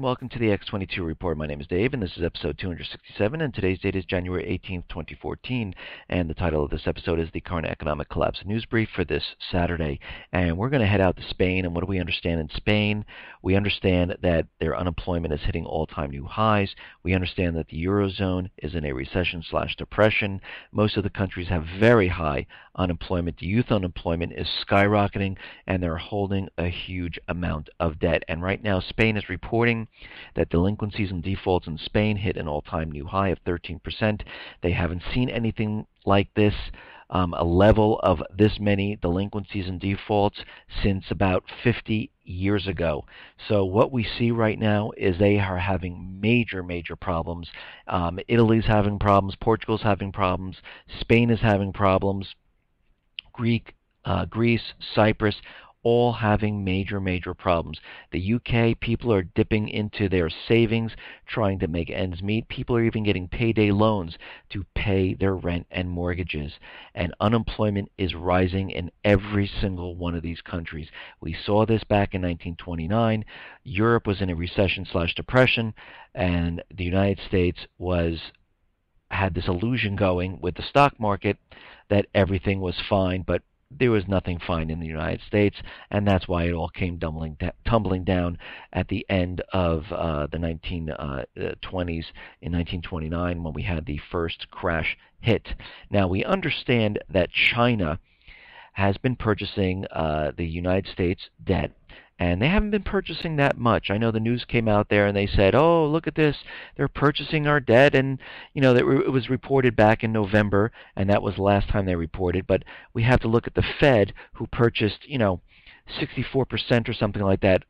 welcome to the X22 Report. My name is Dave, and this is episode 267, and today's date is January 18th, 2014, and the title of this episode is the Current Economic Collapse News Brief for this Saturday. And we're going to head out to Spain, and what do we understand in Spain? We understand that their unemployment is hitting all-time new highs. We understand that the Eurozone is in a recession/depression. Most of the countries have very high unemployment. The youth unemployment is skyrocketing, and they're holding a huge amount of debt. And right now, Spain is reporting that delinquencies and defaults in Spain hit an all-time new high of 13%. They haven't seen anything like this, a level of this many delinquencies and defaults since about 50 years ago. So what we see right now is they are having major problems. Italy's having problems, Portugal's having problems, Spain is having problems, Greece, Cyprus, all having major problems. The UK, people are dipping into their savings, trying to make ends meet. People are even getting payday loans to pay their rent and mortgages. And unemployment is rising in every single one of these countries. We saw this back in 1929. Europe was in a recession/depression, and the United States had this illusion going with the stock market that everything was fine, but there was nothing fine in the United States, and that's why it all came tumbling down at the end of the 1920s in 1929 when we had the first crash hit. Now, we understand that China has been purchasing the United States debt, and they haven't been purchasing that much. I know the news came out there and they said, oh, look at this, they're purchasing our debt. And, it was reported back in November, and that was the last time they reported. But we have to look at the Fed, who purchased, 64% or something like that,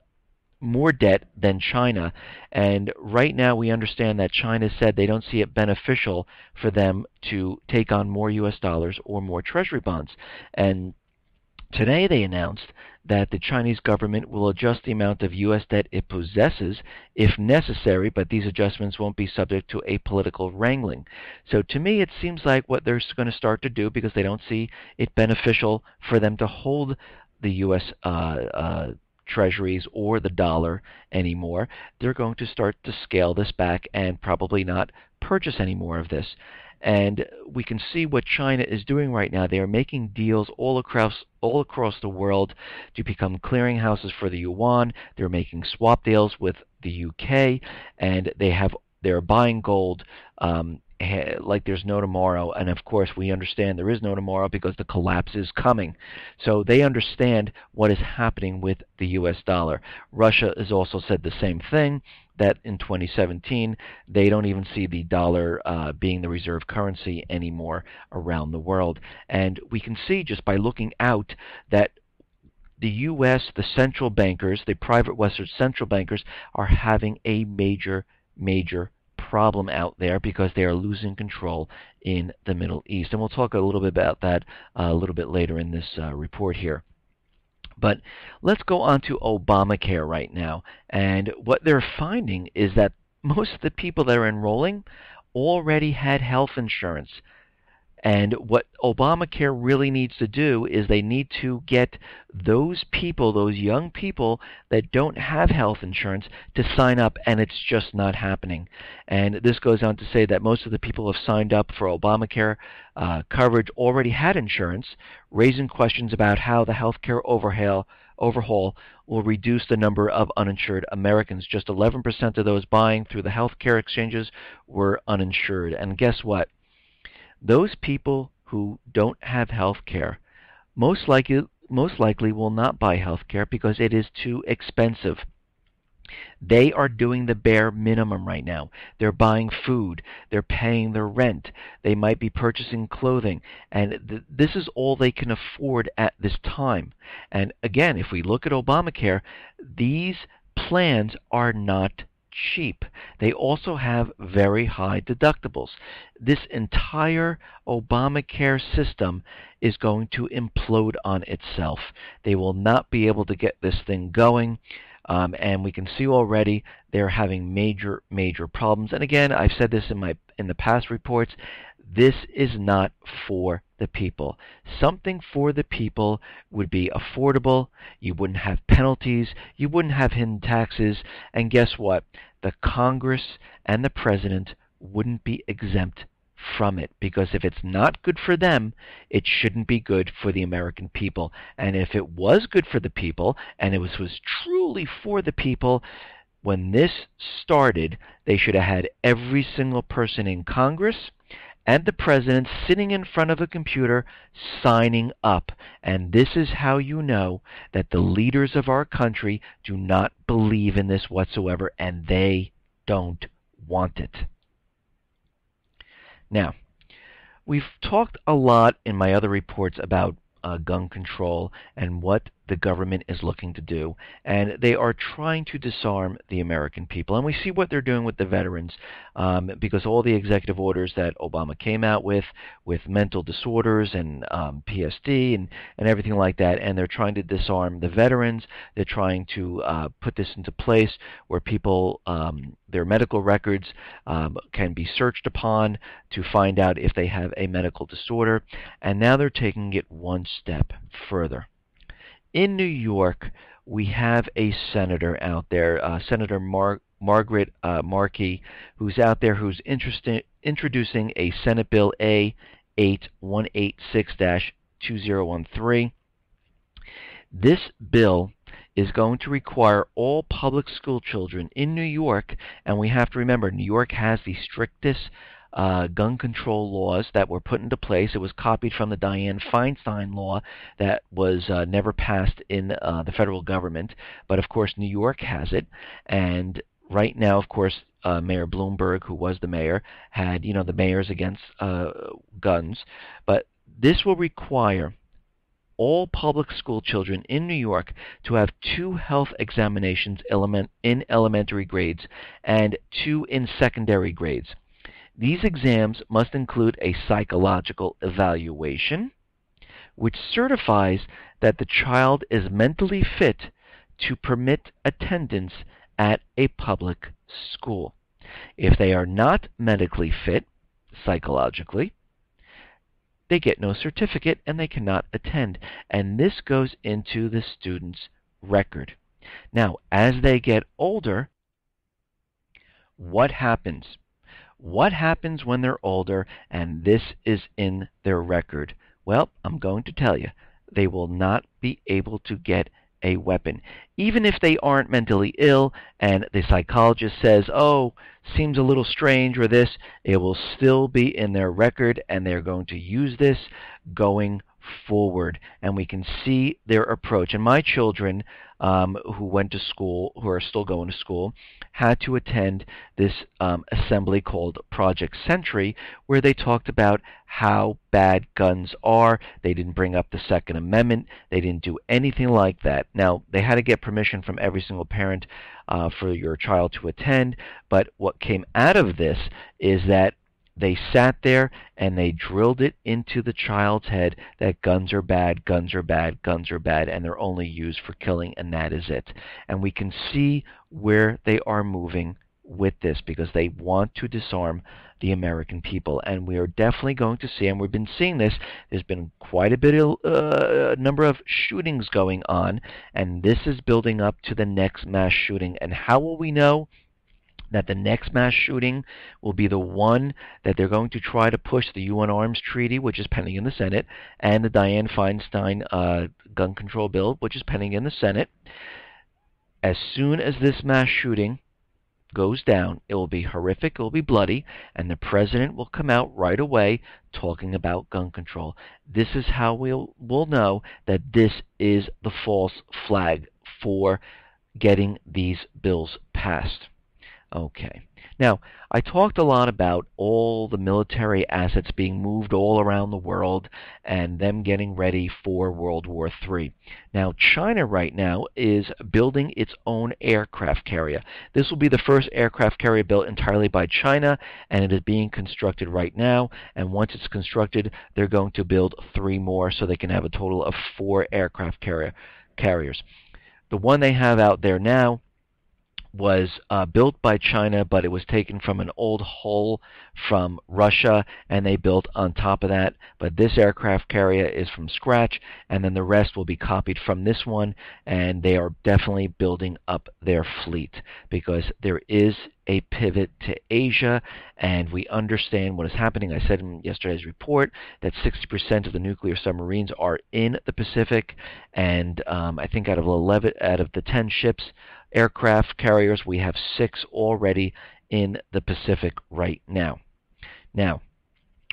more debt than China. And right now we understand that China said they don't see it beneficial for them to take on more U.S. dollars or more Treasury bonds. And today they announced that the Chinese government will adjust the amount of U.S. debt it possesses if necessary, but these adjustments won't be subject to apolitical wrangling. So to me, it seems like what they're going to start to do, because they don't see it beneficial for them to hold the U.S. treasuries or the dollar anymore, they're going to start to scale this back and probably not purchase any more of this. And we can see what China is doing right now. They are making deals all across the world to become clearinghouses for the yuan. They're making swap deals with the UK, and they're buying gold like there's no tomorrow. And of course, we understand there is no tomorrow because the collapse is coming. So they understand what is happening with the US dollar. Russia has also said the same thing, that in 2017 they don't even see the dollar being the reserve currency anymore around the world. And we can see just by looking out that the U.S., the central bankers, the private Western central bankers, are having a major problem out there because they are losing control in the Middle East. And we'll talk a little bit about that a little bit later in this report here. But let's go on to Obamacare right now. And what they're finding is that most of the people that are enrolling already had health insurance. And what Obamacare really needs to do is they need to get those people, those young people that don't have health insurance, to sign up, and it's just not happening. And this goes on to say that most of the people who have signed up for Obamacare coverage already had insurance, raising questions about how the healthcare overhaul will reduce the number of uninsured Americans. Just 11% of those buying through the healthcare exchanges were uninsured. And guess what? Those people who don't have health care most likely will not buy health care because it is too expensive. They are doing the bare minimum right now. They're buying food. They're paying their rent. They might be purchasing clothing. And this is all they can afford at this time. And again, if we look at Obamacare, these plans are not cheap. They also have very high deductibles. This entire Obamacare system is going to implode on itself. They will not be able to get this thing going. And we can see already they're having major problems. And again, I've said this in the past reports, this is not for the people. Something for the people would be affordable. You wouldn't have penalties. You wouldn't have hidden taxes. And guess what? The Congress and the president wouldn't be exempt from it, because if it's not good for them, it shouldn't be good for the American people. And if it was good for the people, and it was truly for the people, when this started, they should have had every single person in Congress and the president sitting in front of a computer signing up. And this is how you know that the leaders of our country do not believe in this whatsoever, and they don't want it. Now, we've talked a lot in my other reports about gun control and what the government is looking to do. And they are trying to disarm the American people. And we see what they're doing with the veterans, because all the executive orders that Obama came out with mental disorders and PSD and everything like that, and they're trying to disarm the veterans. They're trying to put this into place where people, their medical records can be searched upon to find out if they have a medical disorder. And now they're taking it one step further. In New York, we have a senator out there, Senator Margaret Markey, who's out there who's introducing a Senate Bill A8186-2013. This bill is going to require all public school children in New York, and we have to remember, New York has the strictest gun control laws that were put into place. It was copied from the Dianne Feinstein law that was never passed in the federal government. But of course, New York has it. And right now, of course, Mayor Bloomberg, who was the mayor, had, the mayors against guns. But this will require all public school children in New York to have 2 health examinations in elementary grades and 2 in secondary grades. These exams must include a psychological evaluation, which certifies that the child is mentally fit to permit attendance at a public school. If they are not medically fit, psychologically, they get no certificate and they cannot attend. And this goes into the student's record. Now, as they get older, what happens? What happens when they're older and this is in their record? Well, I'm going to tell you. They will not be able to get a weapon. Even if they aren't mentally ill and the psychologist says, oh, seems a little strange or this, it will still be in their record, and they're going to use this going forward. And we can see their approach. And my children who went to school, who are still going to school, had to attend this assembly called Project Century, where they talked about how bad guns are. They didn't bring up the Second Amendment. They didn't do anything like that. Now, they had to get permission from every single parent for your child to attend, but what came out of this is that they sat there and they drilled it into the child's head that guns are bad, guns are bad, guns are bad, and they're only used for killing, and that is it. And we can see where they are moving with this, because they want to disarm the American people. And we are definitely going to see, and we've been seeing this, there's been quite a bit of number of shootings going on, and this is building up to the next mass shooting. And how will we know that the next mass shooting will be the one that they're going to try to push the UN Arms Treaty, which is pending in the Senate, and the Dianne Feinstein gun control bill, which is pending in the Senate? As soon as this mass shooting goes down, it will be horrific, it will be bloody, and the president will come out right away talking about gun control. This is how we'll know that this is the false flag for getting these bills passed. Okay. Now, I talked a lot about all the military assets being moved all around the world and them getting ready for World War III. Now, China right now is building its own aircraft carrier. This will be the first aircraft carrier built entirely by China, and it is being constructed right now. And once it's constructed, they're going to build 3 more so they can have a total of 4 aircraft carriers. The one they have out there now was built by China, but it was taken from an old hull from Russia, and they built on top of that. But this aircraft carrier is from scratch, and then the rest will be copied from this one, and they are definitely building up their fleet because there is a pivot to Asia, and we understand what is happening. I said in yesterday's report that 60% of the nuclear submarines are in the Pacific, and I think out of the 10 ships, aircraft carriers, we have 6 already in the Pacific right now. Now,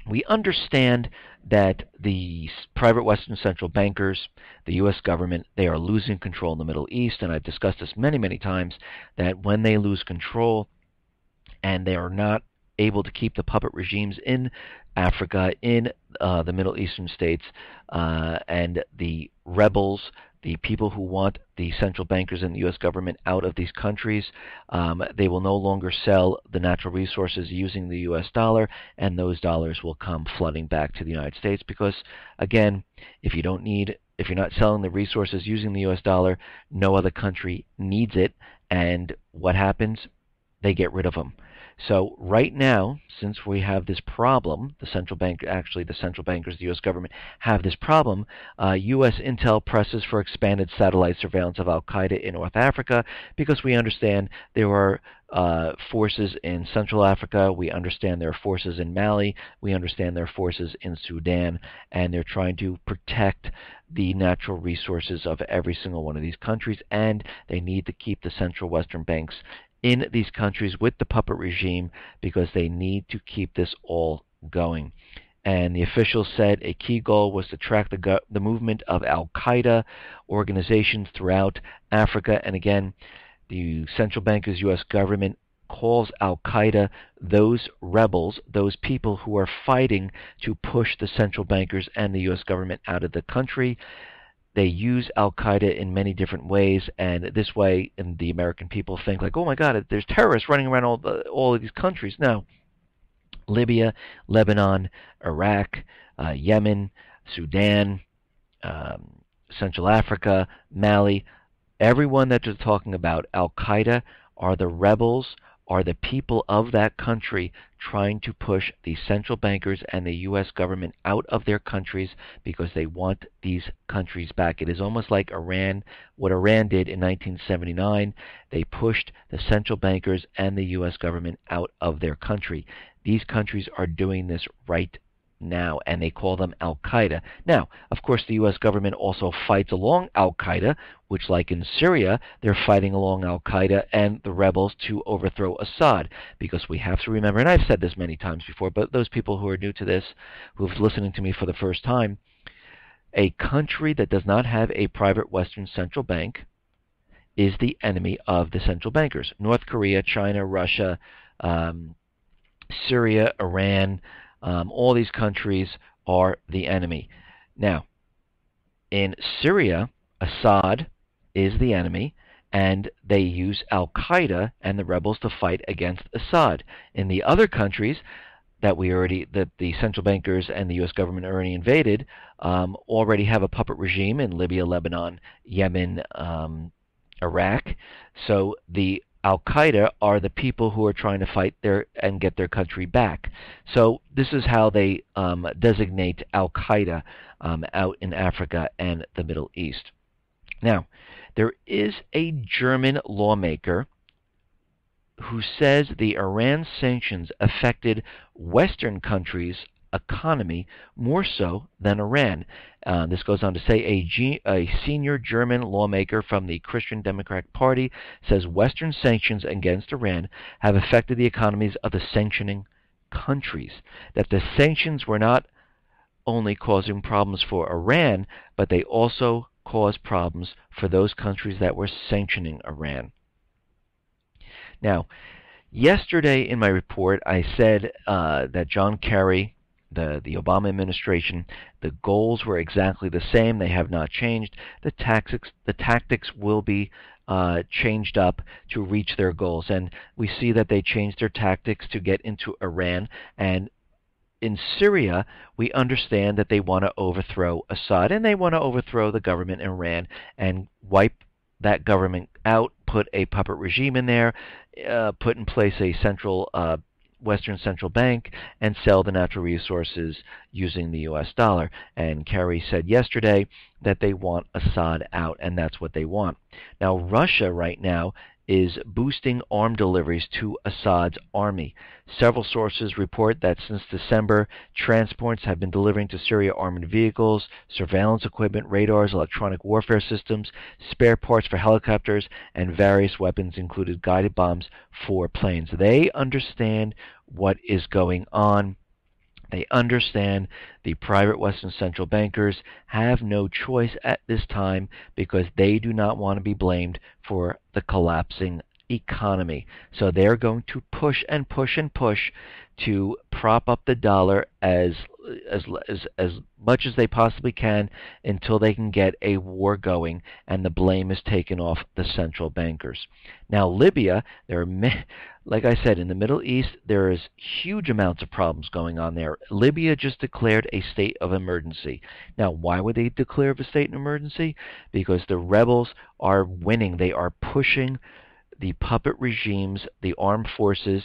we understand that the private Western central bankers, the U.S. government, they are losing control in the Middle East, and I've discussed this many, many times, that when they lose control and they are not able to keep the puppet regimes in Africa, in the Middle Eastern states, and the rebels, the people who want the central bankers and the U.S. government out of these countries, they will no longer sell the natural resources using the U.S. dollar, and those dollars will come flooding back to the United States because, again, if you're not selling the resources using the U.S. dollar, no other country needs it, and what happens? They get rid of them. So right now, since we have this problem, the central bankers, the U.S. government, have this problem, U.S. intel presses for expanded satellite surveillance of al-Qaeda in North Africa because we understand there are forces in Central Africa, we understand there are forces in Mali, we understand there are forces in Sudan, and they're trying to protect the natural resources of every single one of these countries, and they need to keep the central western banks in these countries with the puppet regime because they need to keep this all going. And the officials said a key goal was to track the movement of al-Qaeda organizations throughout Africa. And again, the central bankers, U.S. government, calls al-Qaeda those rebels, those people who are fighting to push the central bankers and the U.S. government out of the country. They use al-Qaeda in many different ways, and this way, and the American people think like, oh my God, there's terrorists running around all of these countries. No. Libya, Lebanon, Iraq, Yemen, Sudan, Central Africa, Mali, everyone that they're talking about, al-Qaeda, are the rebels, are the people of that country trying to push the central bankers and the U.S. government out of their countries because they want these countries back. It is almost like Iran, what Iran did in 1979. They pushed the central bankers and the U.S. government out of their country. These countries are doing this right now, and they call them al-Qaeda. Now, of course, the U.S. government also fights along al-Qaeda, which, like in Syria, they're fighting along al-Qaeda and the rebels to overthrow Assad, because we have to remember, and I've said this many times before, but those people who are new to this, who've listening to me for the first time, a country that does not have a private Western central bank is the enemy of the central bankers. North Korea, China, Russia, Syria, Iran, all these countries are the enemy. Now, in Syria, Assad is the enemy, and they use al-Qaeda and the rebels to fight against Assad. In the other countries that the central bankers and the U.S. government already invaded, already have a puppet regime in Libya, Lebanon, Yemen, Iraq. So the al-Qaeda are the people who are trying to fight and get their country back. So this is how they designate al-Qaeda out in Africa and the Middle East. Now, there is a German lawmaker who says the Iran sanctions affected Western countries' economy more so than Iran. This goes on to say a senior German lawmaker from the Christian Democratic Party says Western sanctions against Iran have affected the economies of the sanctioning countries. That the sanctions were not only causing problems for Iran, but they also caused problems for those countries that were sanctioning Iran. Now, yesterday in my report, I said that John Kerry, the Obama administration, the goals were exactly the same. They have not changed. The tactics will be changed up to reach their goals. And we see that they changed their tactics to get into Iran. And in Syria, we understand that they want to overthrow Assad, and they want to overthrow the government in Iran and wipe that government out, put a puppet regime in there, put in place a central Western central bank, and sell the natural resources using the U.S. dollar. And Kerry said yesterday that they want Assad out, and that's what they want. Now, Russia right now is boosting arm deliveries to Assad's army. Several sources report that since December, transports have been delivering to Syria armored vehicles, surveillance equipment, radars, electronic warfare systems, spare parts for helicopters, and various weapons, including guided bombs for planes. They understand what is going on. They understand the private Western central bankers have no choice at this time because they do not want to be blamed for the collapsing economy. So they're going to push and push and push to prop up the dollar as much as they possibly can until they can get a war going and the blame is taken off the central bankers. Now, Libya, like I said, in the Middle East, there is huge amounts of problems going on there. Libya just declared a state of emergency. Now, why would they declare a state of emergency? Because the rebels are winning. They are pushing the puppet regimes, the armed forces,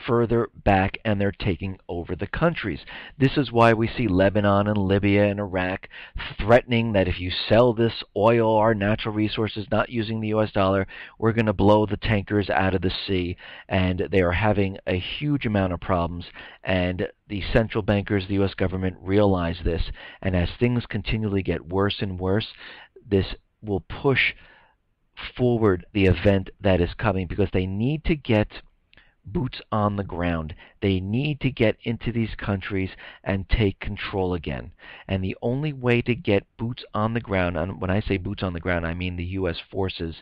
further back, and they're taking over the countries. This is why we see Lebanon and Libya and Iraq threatening that if you sell this oil, our natural resources, not using the U.S. dollar, we're going to blow the tankers out of the sea. And they are having a huge amount of problems. And the central bankers, the U.S. government, realize this. And as things continually get worse and worse, this will push forward the event that is coming because they need to get boots on the ground. They need to get into these countries and take control again. And the only way to get boots on the ground, and when I say boots on the ground, I mean the U.S. forces,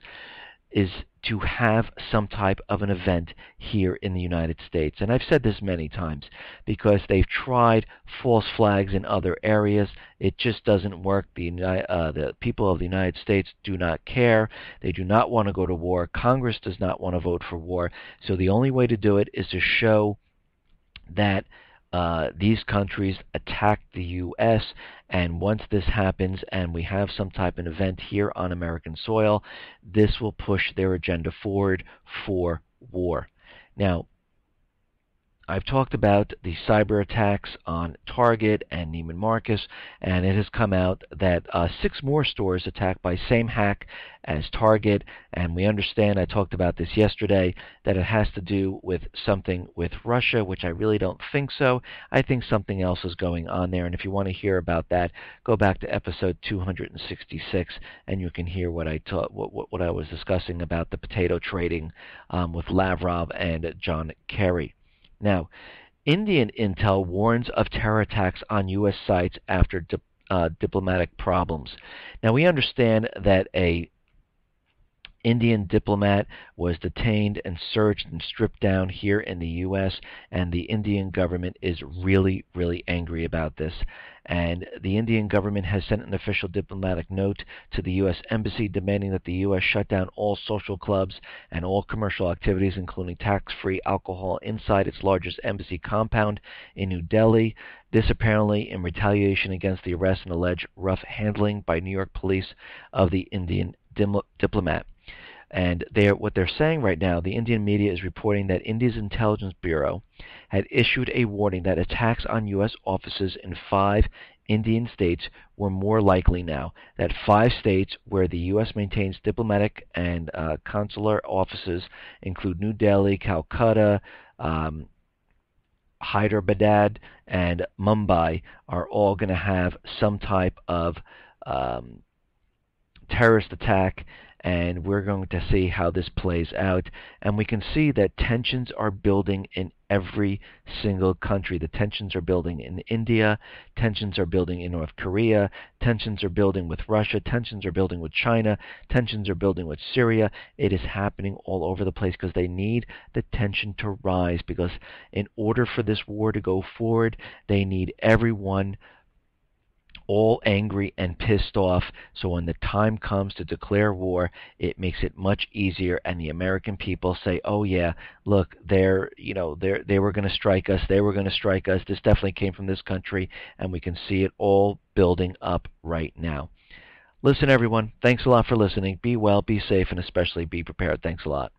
is to have some type of an event here in the United States. And I've said this many times because they've tried false flags in other areas. It just doesn't work. The people of the United States do not care. They do not want to go to war. Congress does not want to vote for war. So the only way to do it is to show that these countries attack the U.S., and once this happens and we have some type of event here on American soil, this will push their agenda forward for war. Now, I've talked about the cyber attacks on Target and Neiman Marcus, and it has come out that 6 more stores attacked by same hack as Target, and we understand, I talked about this yesterday, that it has to do with something with Russia, which I really don't think so. I think something else is going on there, and if you want to hear about that, go back to episode 266, and you can hear what I was discussing about the potato trading with Lavrov and John Kerry. Now, Indian intel warns of terror attacks on U.S. sites after diplomatic problems. Now, we understand that a Indian diplomat was detained and searched and stripped down here in the U.S., and the Indian government is really, really angry about this. And the Indian government has sent an official diplomatic note to the U.S. Embassy demanding that the U.S. shut down all social clubs and all commercial activities, including tax-free alcohol, inside its largest embassy compound in New Delhi. This apparently in retaliation against the arrest and alleged rough handling by New York police of the Indian diplomat. And what they're saying right now, the Indian media is reporting that India's intelligence bureau had issued a warning that attacks on U.S. offices in 5 Indian states were more likely now. That 5 states where the U.S. maintains diplomatic and consular offices include New Delhi, Calcutta, Hyderabad, and Mumbai are all going to have some type of terrorist attack, and we're going to see how this plays out. And we can see that tensions are building in every single country. The tensions are building in India, tensions are building in North Korea, tensions are building with Russia, tensions are building with China, tensions are building with Syria. It is happening all over the place because they need the tension to rise, because in order for this war to go forward, they need everyone all angry and pissed off, so when the time comes to declare war, it makes it much easier, and the American people say, oh yeah, look, they were going to strike us, this definitely came from this country, and we can see it all building up right now. Listen, everyone, thanks a lot for listening. Be well, be safe, and especially be prepared. Thanks a lot.